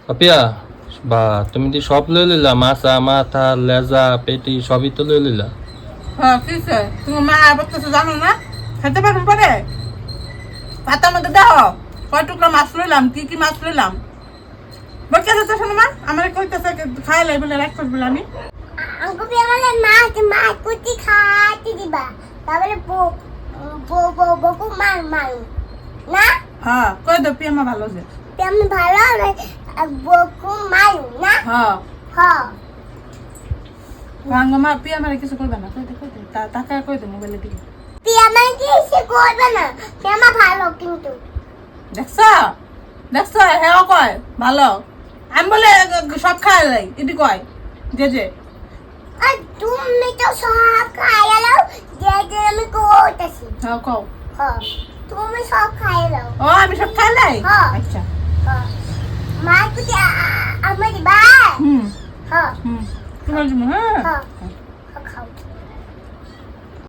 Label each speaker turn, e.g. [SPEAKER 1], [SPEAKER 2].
[SPEAKER 1] পাপিয়া বা তুমি কি সব লই লিলা মাছা মাথা লেজা পেটি সবই তো লই লিলা
[SPEAKER 2] হ্যাঁ কিসে তুমি মা আবার কিছু জানো না খেতে পারবেন পরে ভাতের মধ্যে দাও কয় টুকরা মাছ লইলাম কি কি মাছ লইলাম বলতে যাচ্ছে শোনো মা আমার কইতেছে খাই লাই বলে রাখ করবো আমি
[SPEAKER 3] আমাকে বলে মাছ কুচি খাইতে দিবা তাহলে বকু মার না
[SPEAKER 2] হ্যাঁ কই দো পিয়ামা ভালো যে
[SPEAKER 3] তেমন ভালো বকু মারু না
[SPEAKER 2] হ্যাঁ
[SPEAKER 3] হ্যাঁ
[SPEAKER 2] ভাঙ্গা মা পিয়ামারে কিছু করবে না কই দে টাকা কই দে মোবাইলে দিবি
[SPEAKER 3] পিয়ামা কি সে করবে না পিয়ামা ভালো কিন্তু
[SPEAKER 2] দেখছ হ্যাঁ কয় ভালো আমি বলে সব খাই লাই এটি কয় যে
[SPEAKER 3] আর তুমি তো সব খাইলাও যে আমি করতেছি
[SPEAKER 2] হ্যাঁ কও
[SPEAKER 3] হ্যাঁ তুমি সব খাইলাও
[SPEAKER 2] ও আমি সব খাই লাই
[SPEAKER 3] হ্যাঁ।
[SPEAKER 2] আচ্ছা
[SPEAKER 3] হ্যাঁ মা কুচি আমার দিবা
[SPEAKER 2] হুম
[SPEAKER 3] হ্যাঁ
[SPEAKER 2] তোমার জন্য হ্যাঁ
[SPEAKER 3] হ্যাঁ